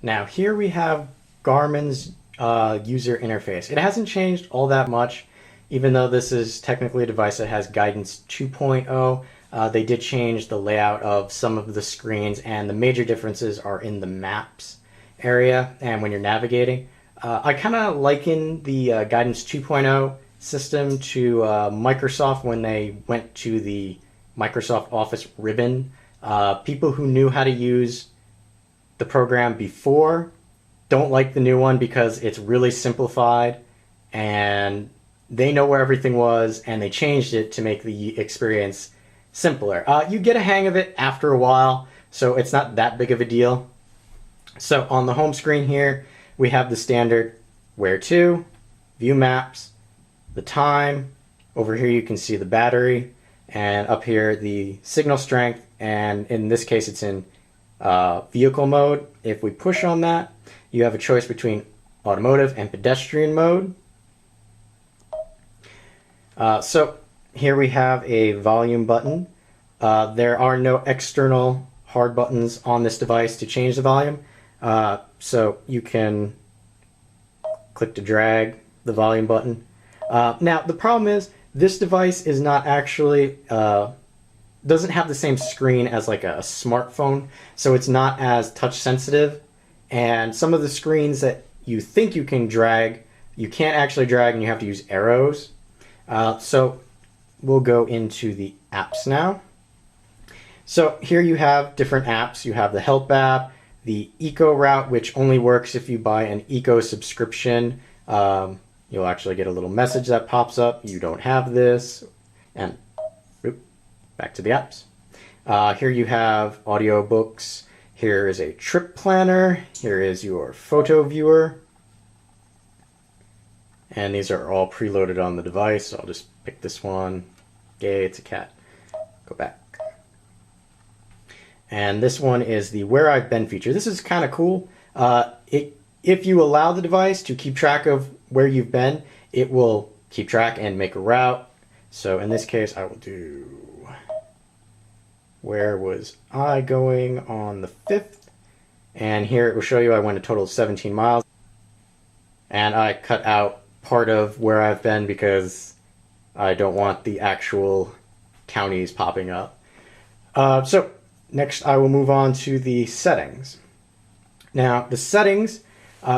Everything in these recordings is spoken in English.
Now here we have Garmin's user interface. It hasn't changed all that much, even though this is technically a device that has guidance 2.0. They did change the layout of some of the screens, and the major differences are in the maps area and when you're navigating. I kind of liken the guidance 2.0 system to Microsoft when they went to the Microsoft Office ribbon. People who knew how to use the program before don't like the new one because it's really simplified and they know where everything was and they changed it to make the experience simpler. You get a hang of it after a while, so it's not that big of a deal. So on the home screen here, we have the standard where to, view maps, the time. Over here you can see the battery, and up here the signal strength, and in this case it's in vehicle mode. If we push on that, you have a choice between automotive and pedestrian mode. So here we have a volume button. There are no external hard buttons on this device to change the volume. So you can click to drag the volume button. Now the problem is this device is not actually doesn't have the same screen as like a smartphone, so it's not as touch sensitive, and some of the screens that you think you can drag, you can't actually drag and you have to use arrows. So we'll go into the apps now. So here you have different apps. You have the help app, the eco route, which only works if you buy an eco subscription. You'll actually get a little message that pops up. You don't have this. And back to the apps. Here you have audiobooks. Here is a trip planner. Here is your photo viewer. And these are all preloaded on the device. So I'll just pick this one. Yay, it's a cat. Go back. And this one is the Where I've Been feature. This is kind of cool. If you allow the device to keep track of where you've been, it will keep track and make a route. So in this case, I will do, where was I going on the 5th? And here it will show you I went a total of 17 miles. And I cut out part of where I've been because I don't want the actual counties popping up. So next I will move on to the settings. Now the settings,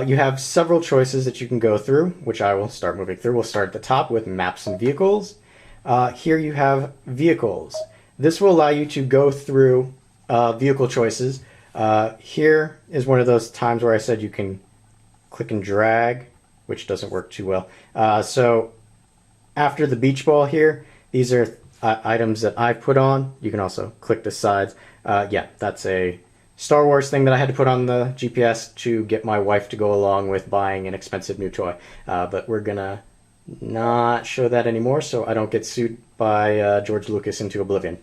you have several choices that you can go through, which I will start moving through. We'll start at the top with maps and vehicles. Here you have vehicles. This will allow you to go through vehicle choices. Here is one of those times where I said you can click and drag, which doesn't work too well. So after the beach ball here, these are items that I put on. You can also click the sides. Yeah, that's a Star Wars thing that I had to put on the GPS to get my wife to go along with buying an expensive new toy. But we're gonna not show that anymore so I don't get sued by George Lucas into oblivion.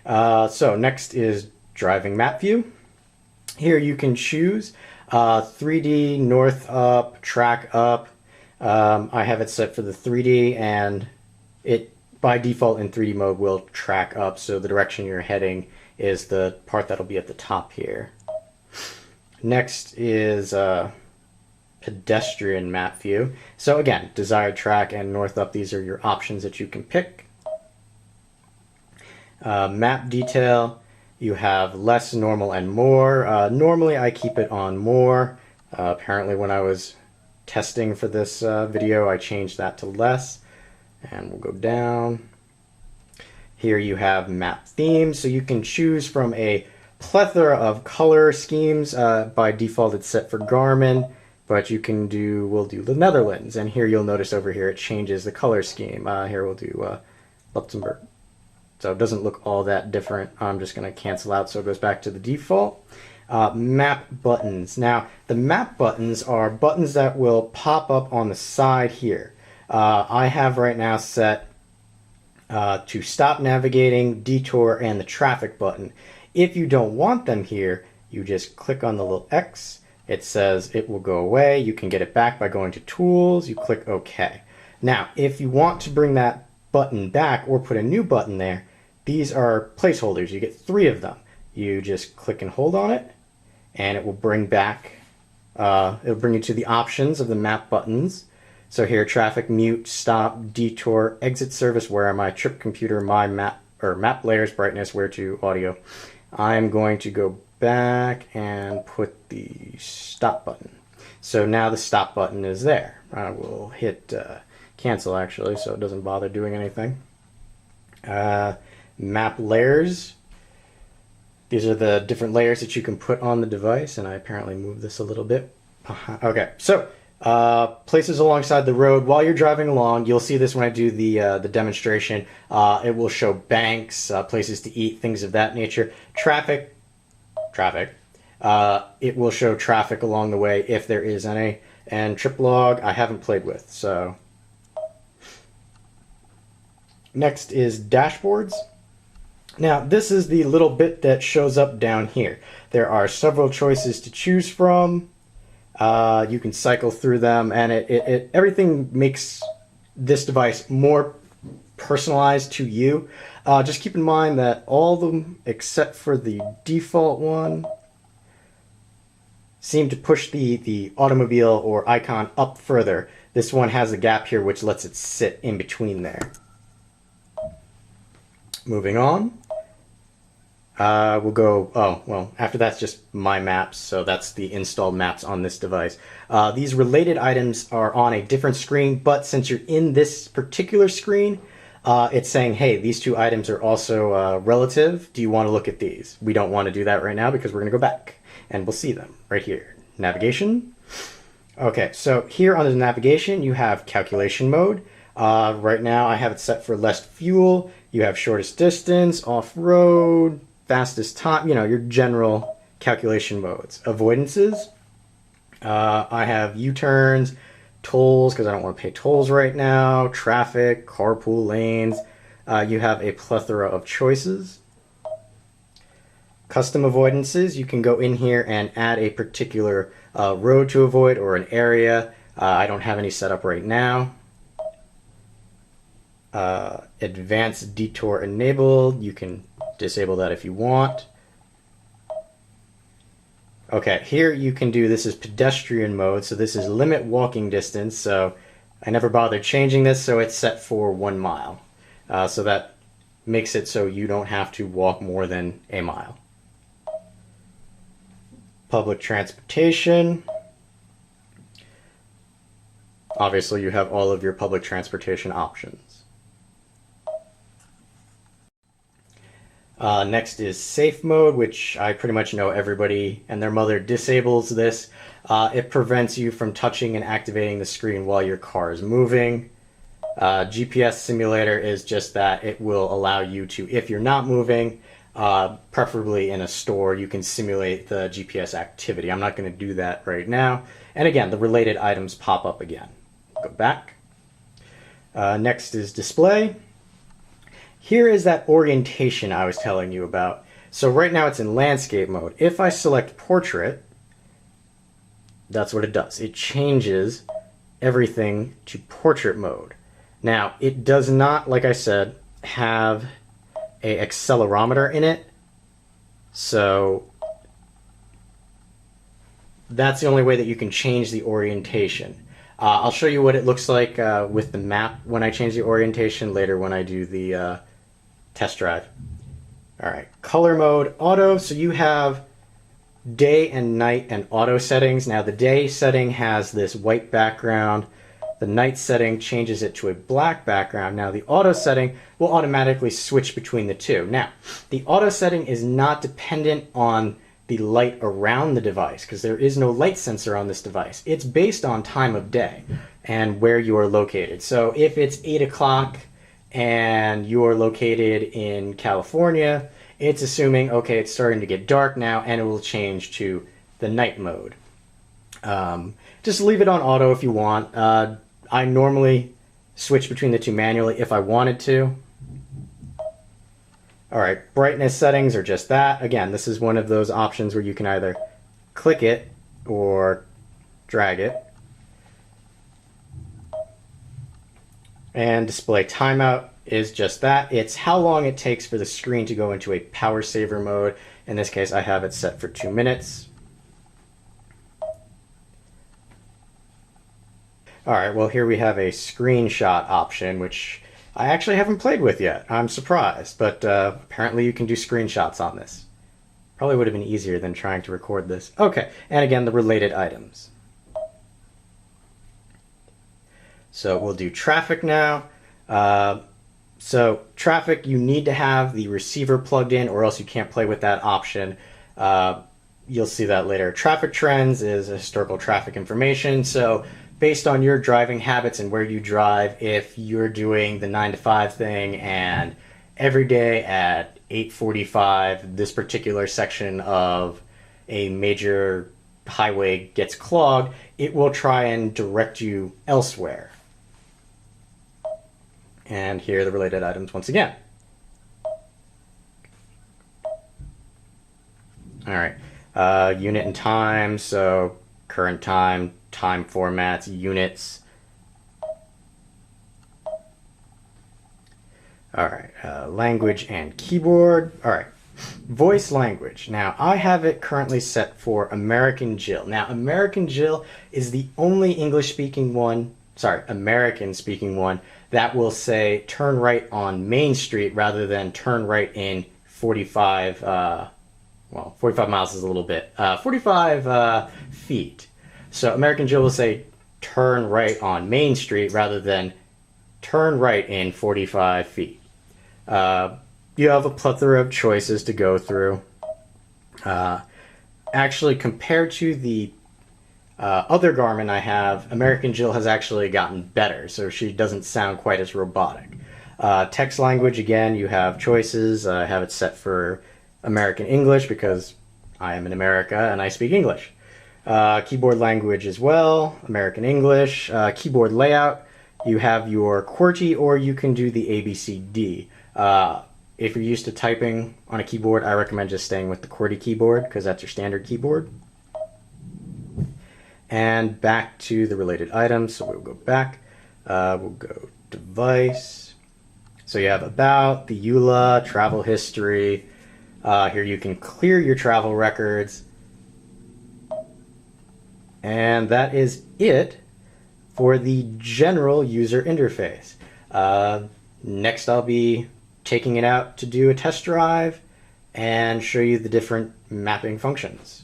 So next is driving map view. Here you can choose 3D, north up, track up. I have it set for the 3D, and it by default in 3D mode will track up, so the direction you're heading is the part that'll be at the top here. Next is pedestrian map view. So again, desired track and north up, these are your options that you can pick. Map detail, you have less, normal, and more. Normally I keep it on more. Apparently when I was testing for this video, I changed that to less. And we'll go down. Here you have map themes, so you can choose from a plethora of color schemes. By default it's set for Garmin, but you can do, we'll do the Netherlands, and here you'll notice over here it changes the color scheme. Here we'll do Luxembourg. So it doesn't look all that different. I'm just going to cancel out so it goes back to the default. Map buttons. Now the map buttons are buttons that will pop up on the side here. I have right now set to stop navigating, detour, and the traffic button. If you don't want them here, you just click on the little X. It says it will go away. You can get it back by going to Tools. You click OK. Now, if you want to bring that button back or put a new button there, these are placeholders. You get 3 of them. You just click and hold on it, and it will bring back It'll bring you to the options of the map buttons. So here, traffic, mute, stop, detour, exit service, where am I, trip computer, my map, or map layers, brightness, where to, audio. I'm going to go back and put the stop button. So now the stop button is there. I will hit cancel actually, so it doesn't bother doing anything. Map layers. These are the different layers that you can put on the device, and I apparently moved this a little bit. Okay, so places alongside the road. While you're driving along, you'll see this when I do the demonstration. It will show banks, places to eat, things of that nature. Traffic. It will show traffic along the way if there is any. And trip log, I haven't played with, so. Next is dashboards. Now, this is the little bit that shows up down here. There are several choices to choose from. You can cycle through them, and everything makes this device more personalized to you. Just keep in mind that all of them, except for the default one, seem to push the automobile or icon up further. This one has a gap here which lets it sit in between there. Moving on. We'll go, oh, well, after that's just my maps, so that's the installed maps on this device. These related items are on a different screen, but since you're in this particular screen, it's saying, hey, these two items are also relative. Do you want to look at these? We don't want to do that right now because we're going to go back, and we'll see them right here. Navigation. Okay, so here on the navigation, you have calculation mode. Right now, I have it set for less fuel. You have shortest distance, off-road, fastest time, you know, your general calculation modes. Avoidances, I have U-turns, tolls, because I don't want to pay tolls right now, traffic, carpool lanes. You have a plethora of choices. Custom avoidances, you can go in here and add a particular road to avoid or an area. I don't have any set up right now. Advanced detour enabled, you can disable that if you want. Okay, here you can do, this is pedestrian mode, so this is limit walking distance, so I never bothered changing this, so it's set for 1 mile. So that makes it so you don't have to walk more than a mile. Public transportation. Obviously you have all of your public transportation options. Next is safe mode, which I pretty much know everybody and their mother disables this. It prevents you from touching and activating the screen while your car is moving. GPS simulator is just that it will allow you to, if you're not moving, preferably in a store, you can simulate the GPS activity. I'm not going to do that right now. And again, the related items pop up again. Go back. Next is display. Here is that orientation I was telling you about. So right now it's in landscape mode. If I select portrait, that's what it does. It changes everything to portrait mode. Now, it does not, like I said, have an accelerometer in it. So that's the only way that you can change the orientation. I'll show you what it looks like with the map when I change the orientation later when I do the test drive. All right, color mode, auto. So you have day and night and auto settings. Now the day setting has this white background. The night setting changes it to a black background. Now the auto setting will automatically switch between the two. Now, the auto setting is not dependent on the light around the device because there is no light sensor on this device. It's based on time of day and where you are located. So if it's 8 o'clock and you're located in California, it's assuming, okay, it's starting to get dark now, and it will change to the night mode. Just leave it on auto if you want. I normally switch between the two manually if I wanted to. All right, brightness settings are just that. Again, this is one of those options where you can either click it or drag it. And display timeout is just that. It's how long it takes for the screen to go into a power saver mode. In this case, I have it set for 2 minutes. All right, well, here we have a screenshot option, which I actually haven't played with yet. I'm surprised, but apparently you can do screenshots on this. Probably would have been easier than trying to record this. Okay, and again, the related items. So we'll do traffic now. So traffic, you need to have the receiver plugged in or else you can't play with that option. You'll see that later. Traffic trends is historical traffic information. So based on your driving habits and where you drive, if you're doing the 9 to 5 thing and every day at 8:45 this particular section of a major highway gets clogged, it will try and direct you elsewhere. And here are the related items once again. All right, unit and time, so current time, time formats, units. All right, language and keyboard. All right, voice language. Now, I have it currently set for American Jill. Now, American Jill is the only English-speaking one, American-speaking one, that will say turn right on Main Street rather than turn right in 45, well, 45 miles is a little bit, 45 feet. So American Jill will say turn right on Main Street rather than turn right in 45 feet. You have a plethora of choices to go through. Actually, compared to the other Garmin I have, American Jill has actually gotten better, so she doesn't sound quite as robotic. Text language, again, you have choices. I have it set for American English because I am in America and I speak English. Keyboard language as well, American English. Keyboard layout, you have your QWERTY or you can do the ABCD. If you're used to typing on a keyboard, I recommend just staying with the QWERTY keyboard because that's your standard keyboard. And back to the related items, so we'll go back. We'll go device. So you have about, the EULA, travel history. Here you can clear your travel records. And that is it for the general user interface. Next I'll be taking it out to do a test drive and show you the different mapping functions.